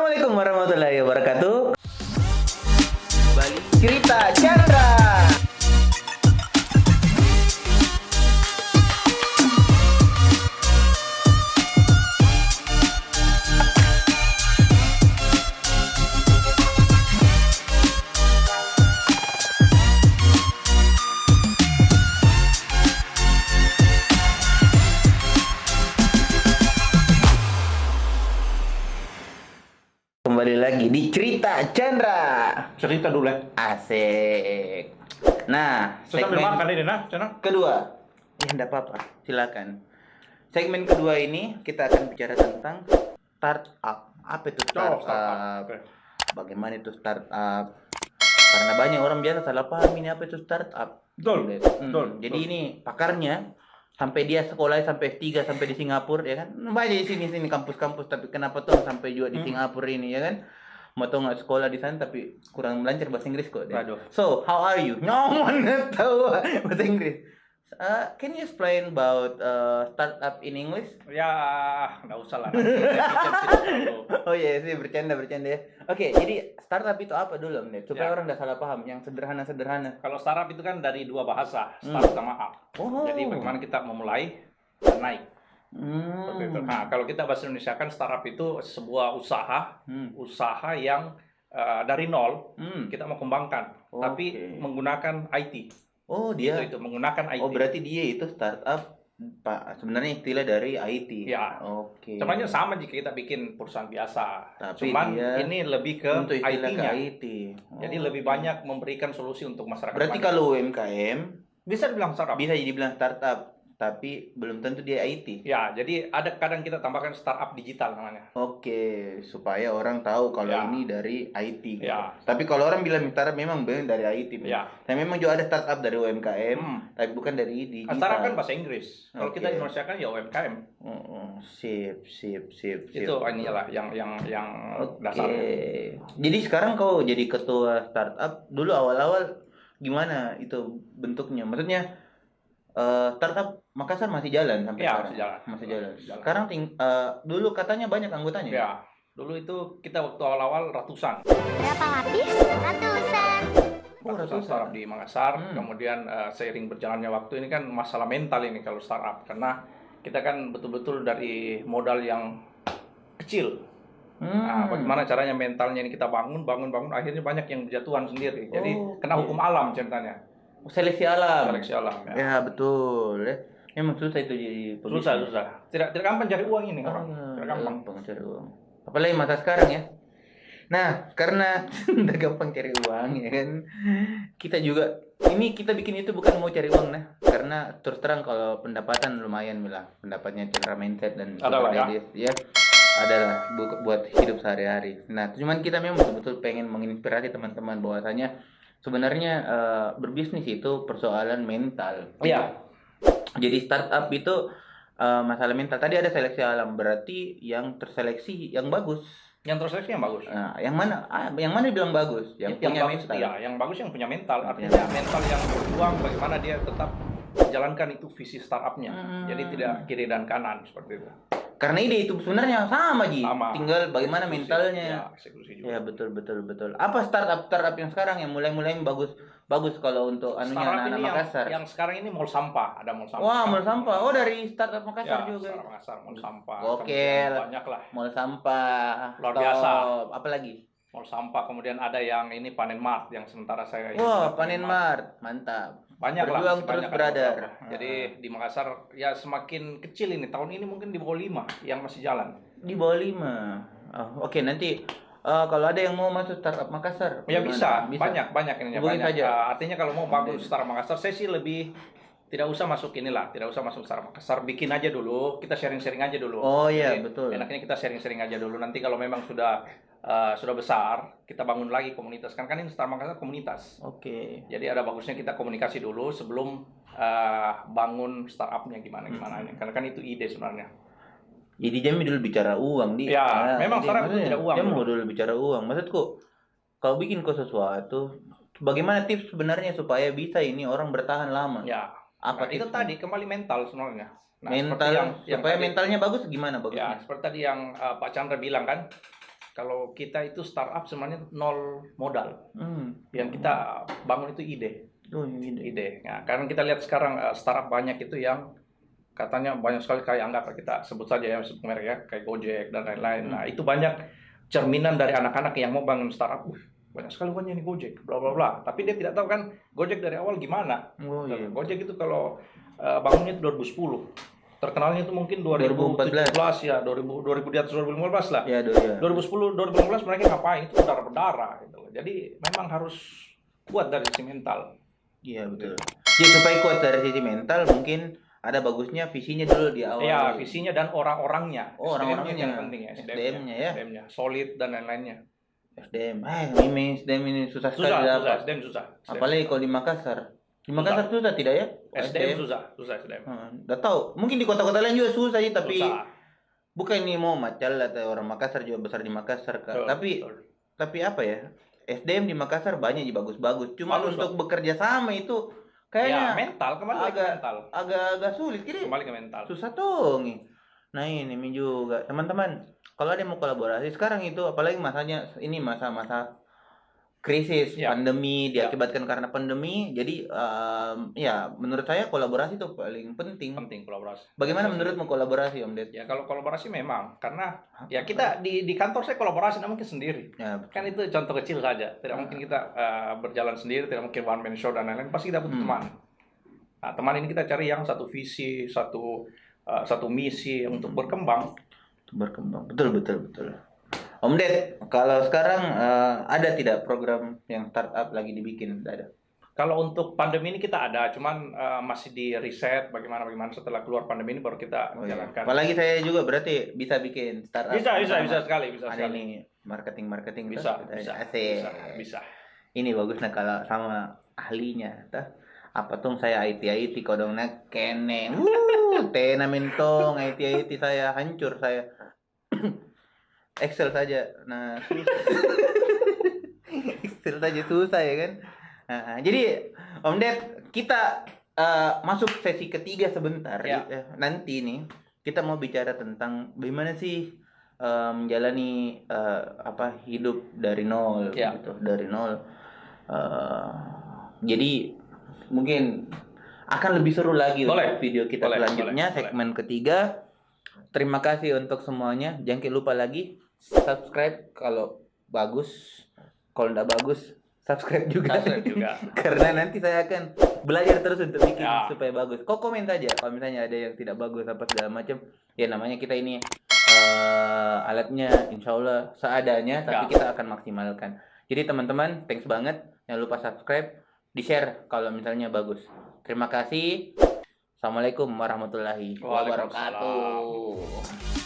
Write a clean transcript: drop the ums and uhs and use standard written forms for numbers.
Assalamualaikum warahmatullahi wabarakatuh. Balik cerita Chandra. Kembali lagi di cerita Chandra. Cerita dulu ya. Asik. Nah, Saya sambil makan ini nah, Cana. kedua. Ya enggak apa-apa, silakan. Segmen kedua ini kita akan bicara tentang startup. Apa itu startup? startup. Oke. Bagaimana itu startup? Karena banyak orang biasa salah paham ini apa itu startup. Betul, betul, Jadi betul. ini pakarnya sampai dia sekolah sampai S3 sampai di Singapura ya kan. Banyak di sini kampus-kampus, tapi kenapa tuh sampai juga di Singapura ini ya kan? Mau tau nggak sekolah di sana tapi kurang lancar bahasa Inggris kok. Waduh. So, how are you? No, mana tahu bahasa Inggris. Can you explain about startup in English? Ya, nggak usah lah. Nanti Oh iya sih, bercanda ya. Oke, jadi startup itu apa dulu, Om Ded? Supaya Ya. orang nggak salah paham, yang sederhana. Kalau startup itu kan dari dua bahasa, start sama up. Oh. Jadi bagaimana kita memulai dan naik. Seperti itu. Hmm. Nah, kalau kita bahasa Indonesia kan startup itu sebuah usaha yang dari nol Hmm. kita mau kembangkan, tapi Oke. menggunakan IT. Oh, dia. Itu menggunakan IT. Oh, berarti dia itu startup, Pak. Sebenarnya istilah dari IT. Ya. Oke. Sebenarnya sama jika kita bikin perusahaan biasa. Tapi Cuman dia ini lebih ke untuk istilah ke IT-nya. IT. Jadi Oh. lebih banyak memberikan solusi untuk masyarakat. Berarti banyak. kalau UMKM Bisa dibilang startup. bisa dibilang startup, tapi belum tentu dia IT. Ya, jadi ada kadang kita tambahkan startup digital namanya. Oke, supaya orang tahu kalau Ya. ini dari IT. Gitu. Ya. Tapi kalau orang bilang startup memang benar dari IT. Ya. Tapi memang juga ada startup dari UMKM, Hmm. tapi bukan dari digital. Startup kan bahasa Inggris. Kalau Oke. kita di Indonesia kan ya UMKM. Sip. Itu inilah yang Oke. dasarnya. Jadi sekarang kau jadi ketua startup. Dulu awal-awal gimana itu bentuknya? Maksudnya startup Makassar masih jalan sampai Ya, sekarang. masih jalan. Sekarang dulu katanya banyak anggotanya. Ya, dulu itu kita waktu awal-awal ratusan. Berapa lapis? Ratusan. Oh, ratusan. Startup di Makassar. Hmm. Kemudian seiring berjalannya waktu ini kan masalah mental ini kalau startup, karena kita kan betul-betul dari modal yang kecil. Nah, bagaimana caranya mentalnya ini kita bangun, akhirnya banyak yang berjatuhan sendiri. Jadi kena hukum alam ceritanya. Seleksi alam. Seleksi alam ya. Ya betul. Ya. Memang susah itu jadi pebisnis. Susah. Tidak gampang cari uang ini Oh, orang. Tidak gampang. cari uang. Apalagi masa sekarang ya. Nah, karena udah gampang cari uang ya kan. Kita bikin itu bukan mau cari uang nah. Karena terus terang kalau pendapatan lumayan bilang. Pendapatnya Chandra Mindset dan Adalah, ya. ya. Adalah buat hidup sehari-hari. Nah, cuman kita memang betul-betul pengen menginspirasi teman-teman bahwasanya sebenarnya berbisnis itu persoalan mental. Iya. Jadi startup itu masalah mental. Tadi ada seleksi alam, berarti yang terseleksi yang bagus. Yang terseleksi yang bagus. Nah, yang mana dibilang bagus? Yang punya bagus, mental. iya, yang bagus yang punya mental. Yang Artinya mental yang berjuang bagaimana dia tetap menjalankan itu visi startupnya. Jadi tidak kiri dan kanan seperti itu. Karena ide itu sebenarnya sama Ji. Sama. Tinggal bagaimana Eksekusi. mentalnya. Ya, eksekusi juga. Ya betul. Apa startup yang sekarang yang mulai bagus kalau untuk anunya Startup anak-anak ini Makassar. yang sekarang ini mall sampah, ada mall sampah. Wah, mall sampah. Oh, dari startup Makassar Ya, juga. Startup Makassar, mall sampah. Gokil. Kemudian banyak lah. Mall sampah. Luar stop. biasa. Apalagi? Mall sampah, kemudian ada yang ini Panen Mart yang sementara saya Wah, Panen Mart. Mantap. banyak Berjuang lah, terus, banyak ada brother. beberapa. Jadi di Makassar ya semakin kecil ini, tahun ini mungkin di bawah 5 yang masih jalan. Di bawah 5. Oh, oke, nanti kalau ada yang mau masuk startup Makassar, Ya gimana? bisa, banyak ini Hubungin banyak. saja. Artinya kalau mau bangun startup Makassar, saya sih lebih tidak usah masuk startup Makassar, bikin aja dulu, kita sharing-sharing aja dulu. Oh iya, Jadi, betul. enaknya kita sharing-sharing aja dulu. Nanti kalau memang sudah besar, kita bangun lagi komunitas. Kan ini startup Makassar komunitas. Oke. Jadi ada bagusnya kita komunikasi dulu sebelum bangun startupnya gimana ini. Karena kan itu ide sebenarnya. Jadi Jami dulu bicara uang di. Ya, memang jadi startup itu maksudnya, tidak uang. Jami mau dulu bicara uang. Maksudku, kalau bikin kau sesuatu, bagaimana tips sebenarnya supaya bisa ini orang bertahan lama? Ya. Apa Nah, itu tipsnya? tadi kembali mental sebenarnya. Nah, mental seperti yang supaya tadi- mentalnya bagus gimana Ya, bagusnya? seperti tadi yang Pak Chandra bilang kan, Kalau kita itu startup sebenarnya nol modal. Yang kita bangun itu ide. Ide. Nah, karena kita lihat sekarang startup banyak itu yang katanya banyak sekali, kayak anggap kita sebut saja ya, sebut merek ya, kayak Gojek dan lain-lain. Nah, itu banyak cerminan dari anak-anak yang mau bangun startup. Banyak sekali uangnya nih Gojek, bla bla bla. Tapi dia tidak tahu kan Gojek dari awal gimana. Gojek itu kalau bangunnya itu 2010. Terkenalnya itu mungkin 2014 ya, 2000 di atas 2015 lah. Ya, 2010, 2015 mereka ngapain? Itu berdarah gitu. Jadi memang harus kuat dari sisi mental. Iya, betul. Ya, supaya kuat dari sisi mental mungkin ada bagusnya visinya dulu di awal. Ya, visinya dan orang-orangnya. Orang-orangnya yang penting ya, SDM-nya ya. SDM-nya solid dan lain-lainnya. SDM. SDM ini susah sekali dapat. SDM susah. Apalagi kalau di Makassar. Di Makassar susah tidak ya? SDM susah SDM. Udah tahu. Mungkin di kota-kota lain juga susah sih, tapi susah. bukan ini mau macal atau orang Makassar juga besar di Makassar kan. Tapi apa ya? SDM di Makassar banyak yang bagus-bagus. Cuma untuk bekerja sama itu kayaknya mental, kembali ke mental. Agak sulit. Jadi kembali ke mental. Susah tuh nih. Nah, ini juga teman-teman, kalau ada yang mau kolaborasi sekarang itu, apalagi masanya ini masa-masa krisis, pandemi diakibatkan karena pandemi. Jadi ya menurut saya kolaborasi itu paling penting. Kolaborasi. Bagaimana menurutmu kolaborasi, Om Ded? Ya kalau kolaborasi memang, karena ya kita di kantor saya kolaborasi, tidak mungkin sendiri. Ya, kan itu contoh kecil saja. Tidak mungkin kita berjalan sendiri, tidak mungkin one man show dan lain-lain. Pasti kita butuh teman. Nah, teman ini kita cari yang satu visi, satu misi untuk berkembang. Betul. Om Ded, kalau sekarang ada tidak program yang startup lagi dibikin? Tidak ada. Kalau untuk pandemi ini kita ada, cuman masih di riset bagaimana setelah keluar pandemi ini baru kita jalankan. Apalagi saya juga berarti bisa bikin startup. Bisa sekali. Ada ini marketing bisa. Ini bagus nah kalau sama ahlinya, apa tuh saya IT kodongnya kene. Tena mentong IT saya hancur saya. Excel saja. Nah, Excel saja susah ya kan. Nah, jadi Om Ded, kita masuk sesi ketiga sebentar. Nanti nih kita mau bicara tentang bagaimana sih menjalani hidup dari nol gitu, dari nol. Jadi mungkin akan lebih seru lagi untuk video kita selanjutnya, segmen ketiga. Terima kasih untuk semuanya. Jangan lupa lagi subscribe kalau bagus, kalau tidak bagus subscribe juga. Karena nanti saya akan belajar terus untuk bikin supaya bagus. Kok komen saja kalau misalnya ada yang tidak bagus apa segala macam. Ya namanya kita ini alatnya insya Allah seadanya, tapi kita akan maksimalkan. Jadi teman-teman, thanks banget. Jangan lupa subscribe, di-share kalau misalnya bagus. Terima kasih. Assalamualaikum warahmatullahi wabarakatuh.